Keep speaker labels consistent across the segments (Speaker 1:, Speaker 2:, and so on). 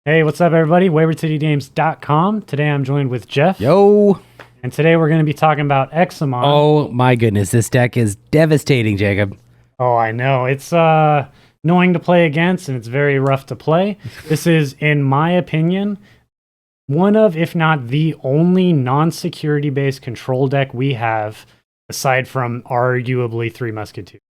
Speaker 1: Hey, what's up, everybody? WaywardCityGames.com. Today I'm joined with Jeff.
Speaker 2: Yo!
Speaker 1: And today we're going to be talking about Examon.
Speaker 2: Oh my goodness, this deck is devastating, Jacob.
Speaker 1: Oh, I know. It's annoying to play against, and it's very rough to play. This is, in my opinion, one of, if not the only non-security based control deck we have, aside from arguably Three Musketeers.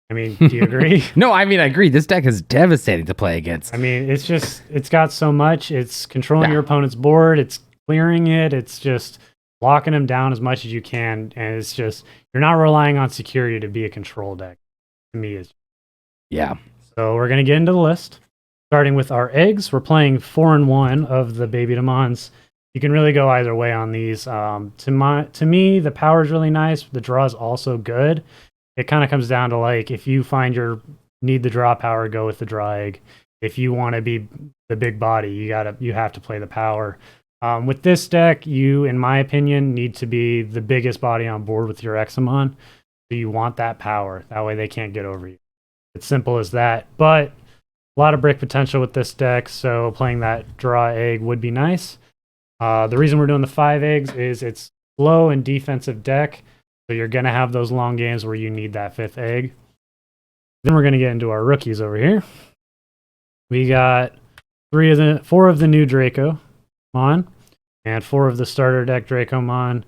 Speaker 1: I mean, do you agree?
Speaker 2: No, I mean, I agree. This deck is devastating to play against.
Speaker 1: I mean, it's got so much. It's controlling
Speaker 2: Yeah.
Speaker 1: your opponent's board. It's clearing it. It's just locking them down as much as you can. And it's just, you're not relying on security to be a control deck. To me, is.
Speaker 2: Yeah.
Speaker 1: So we're going to get into the list. Starting with our eggs, we're playing 4 and 1 of the baby demons. You can really go either way on these. To me, the power is really nice. The draw is also good. It kind of comes down to, like, if you find need the draw power, go with the draw egg. If you want to be the big body, you have to play the power. With this deck, you, in my opinion, need to be the biggest body on board with your Examon. So you want that power. That way they can't get over you. It's simple as that. But a lot of brick potential with this deck, so playing that draw egg would be nice. The reason we're doing the 5 eggs is it's slow and defensive deck. So you're going to have those long games where you need that 5th egg. Then we're going to get into our rookies over here. We got 4 of the new Dracomon and 4 of the starter deck Dracomon.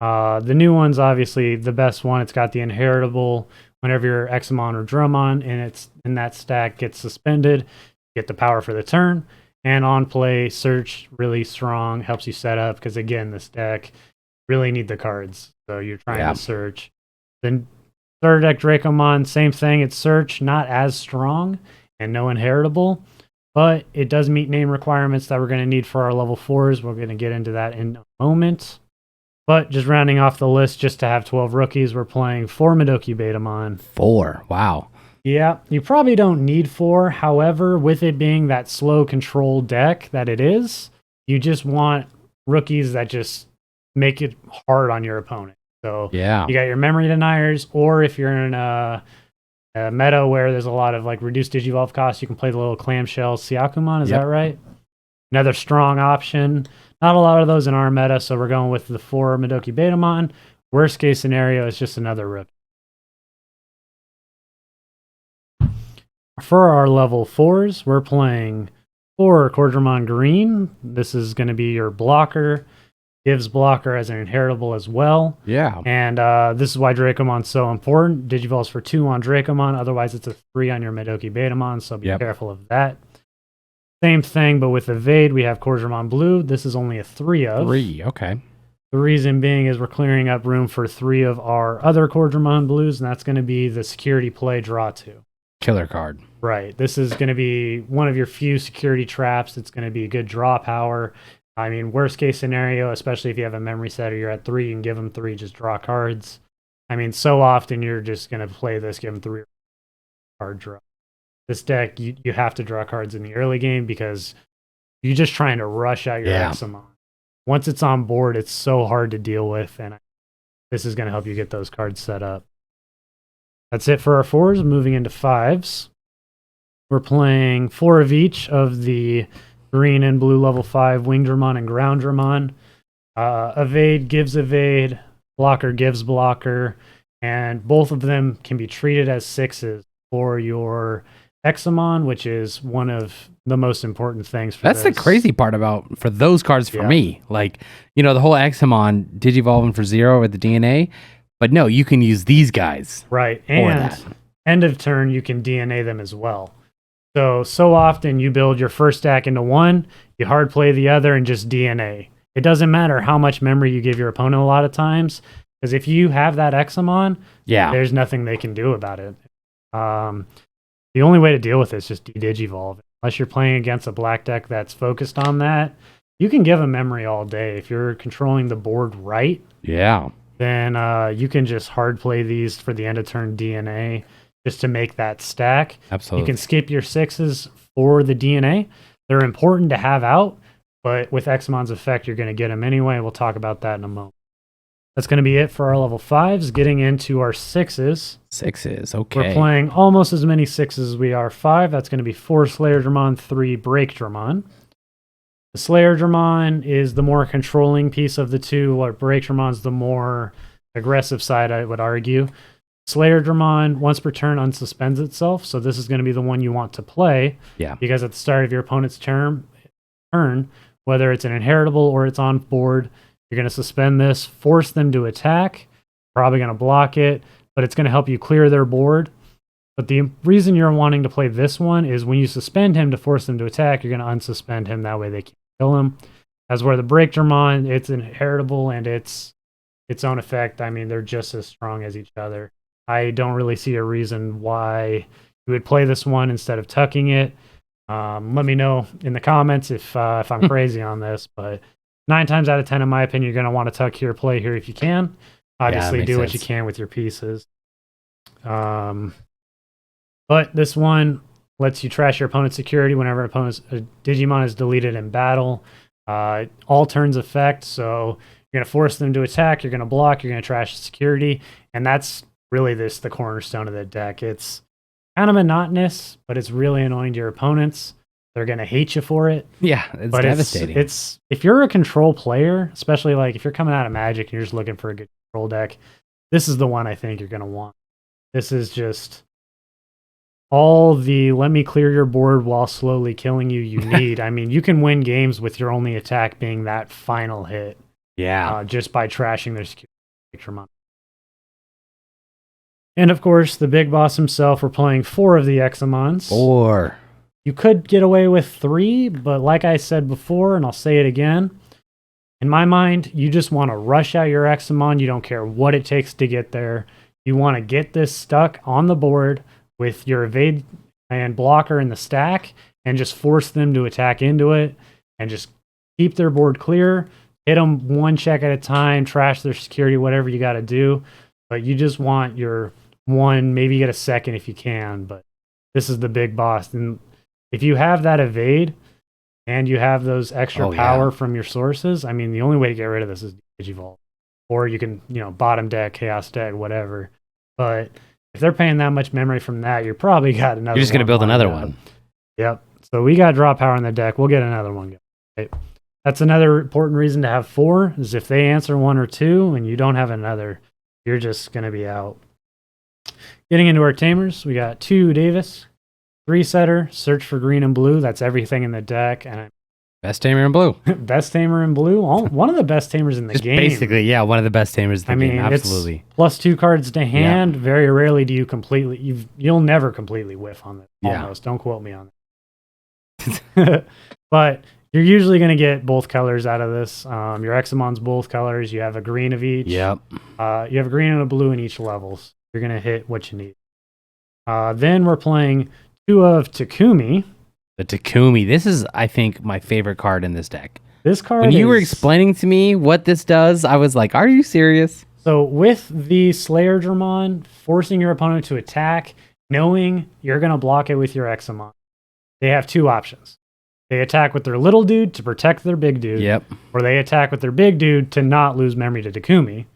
Speaker 1: The new one's obviously the best one. It's got the inheritable whenever your Examon or Drummon and it's in that stack gets suspended, get the power for the turn. And on play, search really strong, helps you set up because again, this deck really need the cards. So you're trying to search. Then starter deck Dracomon, same thing. It's search, not as strong and no inheritable, but it does meet name requirements that we're going to need for our level 4s. We're going to get into that in a moment. But just rounding off the list, just to have 12 rookies, we're playing 4 Madoki Betamon.
Speaker 2: 4, wow.
Speaker 1: Yeah, you probably don't need 4. However, with it being that slow control deck that it is, you just want rookies that just make it hard on your opponent. So you got your memory deniers, or if you're in a meta where there's a lot of like reduced digivolve costs, you can play the little clamshell Siakumon. Is that right? Another strong option. Not a lot of those in our meta, so we're going with the 4 Madoki Betamon. Worst case scenario is just another rookie. For our level 4s, we're playing 4 Cordramon Green. This is going to be your blocker. Gives blocker as an inheritable as well.
Speaker 2: Yeah.
Speaker 1: And this is why Dracomon's so important. Digivolves for 2 on Dracomon. Otherwise, it's a 3 on your Madoki Betamon, so be careful of that. Same thing, but with Evade, we have Cordramon Blue. This is only a 3 of.
Speaker 2: 3, okay.
Speaker 1: The reason being is we're clearing up room for 3 of our other Cordramon Blues, and that's going to be the security play draw 2.
Speaker 2: Killer card.
Speaker 1: Right. This is going to be one of your few security traps. It's going to be a good draw power. I mean, worst case scenario, especially if you have a memory set or you're at 3, you can give them 3, just draw cards. I mean, so often you're just going to play this, give them 3 card draw. This deck, you have to draw cards in the early game because you're just trying to rush out your Examon. Once it's on board, it's so hard to deal with, and this is going to help you get those cards set up. That's it for our 4s. Moving into 5s. We're playing 4 of each of the green and blue level 5 Wingdramon and Grounddramon. Evade gives evade, blocker gives blocker, and both of them can be treated as 6s for your Examon, which is one of the most important things for
Speaker 2: That's the crazy part about for those cards for me. Like, you know, the whole Examon digivolving for 0 with the DNA, but no, you can use these guys.
Speaker 1: Right, and end of turn, you can DNA them as well. So often you build your first stack into 1, you hard play the other, and just DNA. It doesn't matter how much memory you give your opponent a lot of times, because if you have that Examon, there's nothing they can do about it. The only way to deal with it is just de-digivolve. Unless you're playing against a black deck that's focused on that, you can give a memory all day. If you're controlling the board right, then you can just hard play these for the end of turn DNA just to make that stack.
Speaker 2: Absolutely.
Speaker 1: You can skip your 6s for the DNA. They're important to have out, but with Examon's effect, you're going to get them anyway. We'll talk about that in a moment. That's going to be it for our level 5s. Getting into our 6s.
Speaker 2: 6s, okay.
Speaker 1: We're playing almost as many 6s as we are 5. That's going to be 4 Slayer Dramon, 3 Break Dramon. The Slayer Dramon is the more controlling piece of the two, while Break Dramon's the more aggressive side, I would argue. Slayer Dramon, once per turn, unsuspends itself, so this is going to be the one you want to play.
Speaker 2: Yeah.
Speaker 1: Because at the start of your opponent's turn, whether it's an inheritable or it's on board, you're going to suspend this, force them to attack, probably going to block it, but it's going to help you clear their board. But the reason you're wanting to play this one is when you suspend him to force them to attack, you're going to unsuspend him, that way they can't kill him. As where the Break Dramon, it's inheritable and it's its own effect. I mean, they're just as strong as each other. I don't really see a reason why you would play this one instead of tucking it. Let me know in the comments if I'm crazy on this, but 9 times out of 10, in my opinion, you're going to want to tuck here, play here if you can. Obviously, do what you can with your pieces. But this one lets you trash your opponent's security whenever a Digimon is deleted in battle. All turns effect, so you're going to force them to attack, you're going to block, you're going to trash the security, and that's really the cornerstone of the deck. It's kind of monotonous, but it's really annoying to your opponents. They're going to hate you for it.
Speaker 2: Yeah, it's devastating.
Speaker 1: It's if you're a control player, especially like if you're coming out of Magic and you're just looking for a good control deck, this is the one I think you're going to want. This is just all the let me clear your board while slowly killing you need. I mean, you can win games with your only attack being that final hit.
Speaker 2: Yeah.
Speaker 1: Just by trashing their security picture. And of course, the big boss himself, we're playing 4 of the Examons.
Speaker 2: 4.
Speaker 1: You could get away with 3, but like I said before, and I'll say it again, in my mind, you just want to rush out your Examon. You don't care what it takes to get there. You want to get this stuck on the board with your evade and blocker in the stack and just force them to attack into it and just keep their board clear, hit them 1 check at a time, trash their security, whatever you got to do. But you just want your 1, maybe get a second if you can, but this is the big boss. And if you have that evade and you have those extra power from your sources, I mean, the only way to get rid of this is Digivolve. Or you can, bottom deck, chaos deck, whatever. But if they're paying that much memory from that, you're probably got another one.
Speaker 2: You're just going to build another one.
Speaker 1: Yep. So we got draw power on the deck. We'll get another one. Right? That's another important reason to have 4, is if they answer 1 or 2 and you don't have another, you're just going to be out. Getting into our Tamers, we got 2 Davis, 3 Setter, search for green and blue. That's everything in the deck. And
Speaker 2: best Tamer in blue.
Speaker 1: Best Tamer in blue. One of the best Tamers in the game.
Speaker 2: Basically, yeah, one of the best Tamers in the game. Absolutely.
Speaker 1: It's +2 cards to hand. Yeah. Very rarely do you completely. You'll never completely whiff on this. Almost. Don't quote me on it. But you're usually going to get both colors out of this. Your Examon's both colors. You have a green of each.
Speaker 2: Yep.
Speaker 1: You have a green and a blue in each levels. You're going to hit what you need. Then we're playing 2 of Takumi.
Speaker 2: The Takumi. This is, I think, my favorite card in this deck.
Speaker 1: This card
Speaker 2: when you were explaining to me what this does, I was like, are you serious?
Speaker 1: So with the Slayer Dramon, forcing your opponent to attack, knowing you're going to block it with your Examon, they have 2 options. They attack with their little dude to protect their big dude.
Speaker 2: Yep.
Speaker 1: Or they attack with their big dude to not lose memory to Takumi.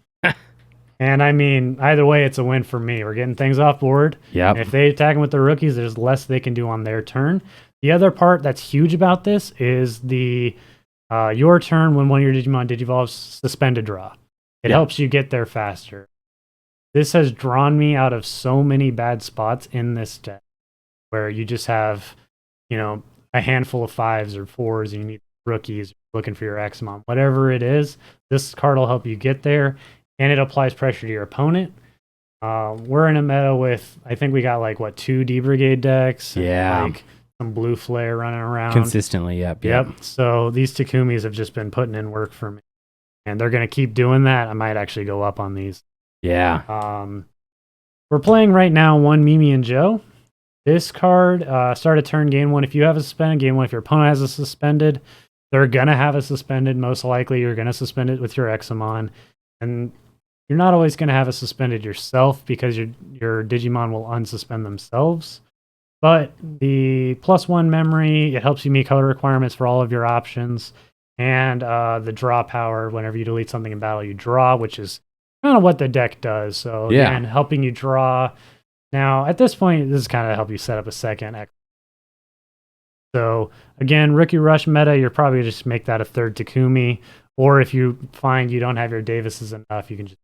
Speaker 1: And I mean, either way, it's a win for me. We're getting things off board.
Speaker 2: Yep.
Speaker 1: If they attack them with their rookies, there's less they can do on their turn. The other part that's huge about this is the your turn when one of your Digimon digivolves, suspended draw. It helps you get there faster. This has drawn me out of so many bad spots in this deck where you just have, a handful of 5s or 4s and you need rookies looking for your Examon. Whatever it is, this card will help you get there, and it applies pressure to your opponent. We're in a meta with, I think we got 2 D Brigade decks. And some blue flare running around.
Speaker 2: Consistently, yep.
Speaker 1: So these Takumis have just been putting in work for me. And they're going to keep doing that. I might actually go up on these.
Speaker 2: Yeah.
Speaker 1: We're playing right now 1 Mimi and Joe. This card, start a turn, gain 1. If you have a suspended, gain 1. If your opponent has a suspended, they're going to have a suspended. Most likely, you're going to suspend it with your Examon. And you're not always going to have a suspended yourself because your Digimon will unsuspend themselves. But the +1 memory, it helps you meet color requirements for all of your options. And the draw power, whenever you delete something in battle, you draw, which is kind of what the deck does. So
Speaker 2: Yeah.
Speaker 1: again, helping you draw. Now at this point, this is kind of help you set up a second. So again, Rookie Rush meta, you're probably just make that a third Takumi, or if you find you don't have your Davises enough, you can just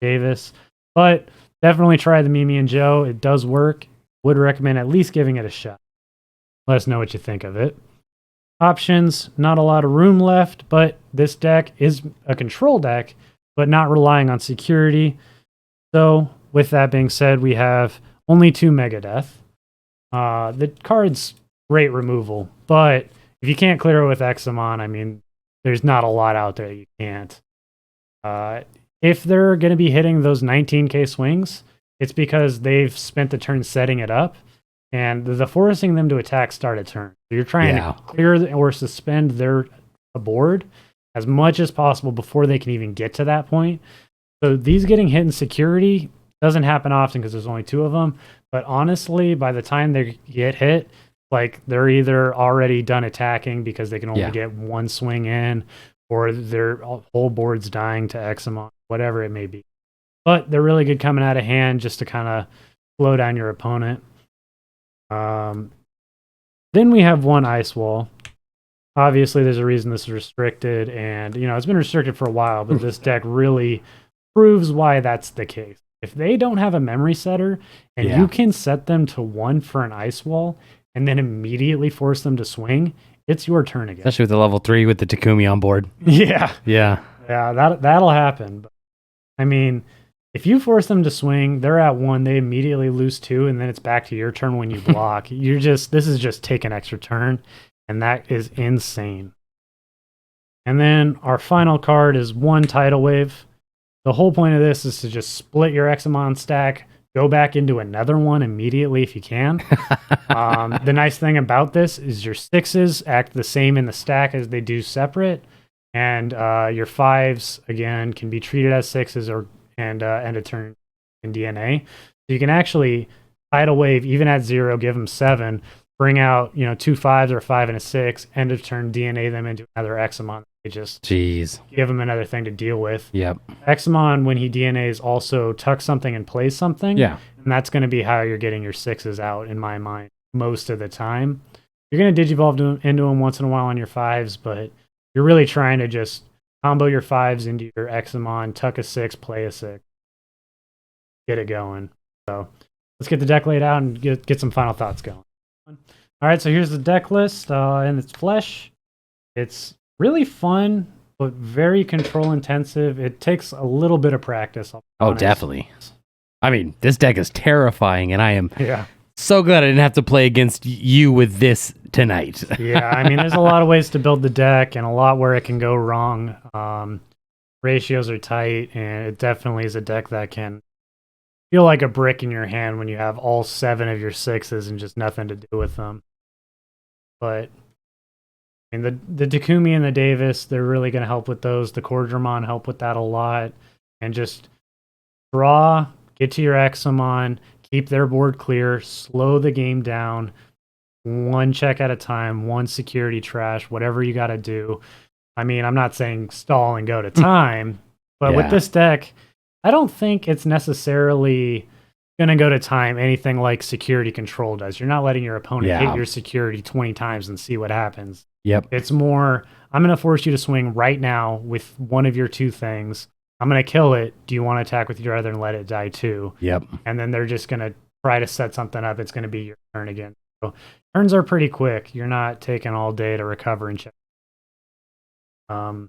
Speaker 1: Davis. But definitely try the Mimi and Joe. It does work. Would recommend at least giving it a shot. Let us know what you think of it. Options, not a lot of room left, but this deck is a control deck, but not relying on security. So with that being said, we have only 2 Megadeth. The card's great removal, but if you can't clear it with Examon, I mean, there's not a lot out there that you can't. If they're going to be hitting those 19k swings, it's because they've spent the turn setting it up, and the forcing them to attack start a turn. So you're trying to clear or suspend their board as much as possible before they can even get to that point. So these getting hit in security doesn't happen often because there's only 2 of them. But honestly, by the time they get hit, like they're either already done attacking because they can only get 1 swing in, or their whole board's dying to Examon, whatever it may be. But they're really good coming out of hand just to kind of slow down your opponent. Then we have 1 Ice Wall. Obviously, there's a reason this is restricted, and it's been restricted for a while, but this deck really proves why that's the case. If they don't have a memory setter, and you can set them to 1 for an Ice Wall, and then immediately force them to swing, it's your turn again.
Speaker 2: Especially with the level 3 with the Takumi on board.
Speaker 1: Yeah,
Speaker 2: Yeah.
Speaker 1: that'll happen. But, I mean, if you force them to swing, they're at 1, they immediately lose 2, and then it's back to your turn when you block. This is just take an extra turn, and that is insane. And then our final card is 1 Tidal Wave. The whole point of this is to just split your Examon stack, go back into another one immediately if you can. The nice thing about this is your 6s act the same in the stack as they do separate, and your 5s, again, can be treated as 6s and end a turn in DNA. So you can actually Tidal Wave, even at 0, give them 7, bring out 2 5s or a 5 and a 6, end of turn DNA them into another Examon. They just give them another thing to deal with.
Speaker 2: Yep.
Speaker 1: Examon, when he DNAs, also tucks something and plays something.
Speaker 2: Yeah.
Speaker 1: And that's going to be how you're getting your 6s out, in my mind, most of the time. You're going to digivolve into them once in a while on your 5s, but you're really trying to just combo your 5s into your Examon, tuck a 6, play a 6. Get it going. So let's get the deck laid out and get some final thoughts going. All right, so here's the deck list in its flesh. It's really fun, but very control intensive. It takes a little bit of practice.
Speaker 2: Oh, definitely. I mean, this deck is terrifying, and I am so glad I didn't have to play against you with this tonight.
Speaker 1: Yeah, I mean, there's a lot of ways to build the deck and a lot where it can go wrong. Ratios are tight, and it definitely is a deck that can feel like a brick in your hand when you have all 7 of your 6s and just nothing to do with them. But I mean, the Takumi and the Davis, they're really going to help with those. The Cordramon help with that a lot. And just draw, get to your Examon, keep their board clear, slow the game down, 1 check at a time, 1 security trash, whatever you got to do. I mean, I'm not saying stall and go to time, but with this deck, I don't think it's necessarily going to go to time anything like security control does. You're not letting your opponent hit your security 20 times and see what happens.
Speaker 2: Yep.
Speaker 1: It's more, I'm going to force you to swing right now with one of your 2 things. I'm going to kill it. Do you want to attack with your other and let it die too?
Speaker 2: Yep.
Speaker 1: And then they're just going to try to set something up. It's going to be your turn again. So turns are pretty quick. You're not taking all day to recover and check. So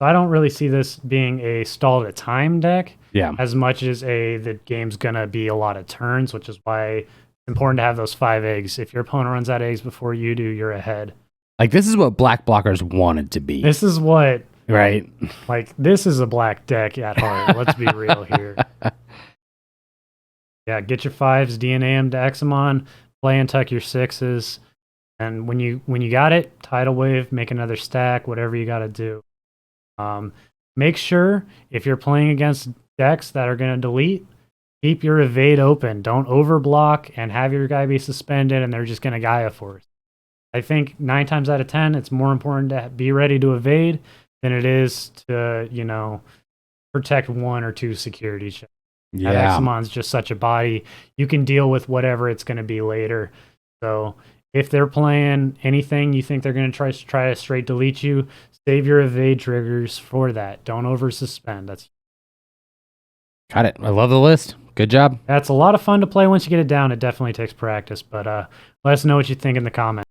Speaker 1: I don't really see this being a stall at time deck as much as the game's going to be a lot of turns, which is why it's important to have those 5 eggs. If your opponent runs out of eggs before you do, you're ahead.
Speaker 2: Like, this is what black blockers wanted to be.
Speaker 1: This is what...
Speaker 2: Right?
Speaker 1: Like, this is a black deck at heart. Let's be real here. Yeah, get your 5s, DNA them to Examon, play and tuck your 6s, and when you got it, Tidal Wave, make another stack, whatever you got to do. Make sure, if you're playing against decks that are going to delete, keep your evade open. Don't overblock and have your guy be suspended and they're just going to Gaia Force. I think 9 times out of 10, it's more important to be ready to evade than it is to, protect 1 or 2 security checks. That
Speaker 2: Yeah.
Speaker 1: Examon's just such a body. You can deal with whatever it's going to be later. So if they're playing anything you think they're going to try to straight delete you, save your evade triggers for that. Don't over suspend.
Speaker 2: Got it. I love the list. Good job.
Speaker 1: That's a lot of fun to play once you get it down. It definitely takes practice, but let us know what you think in the comments.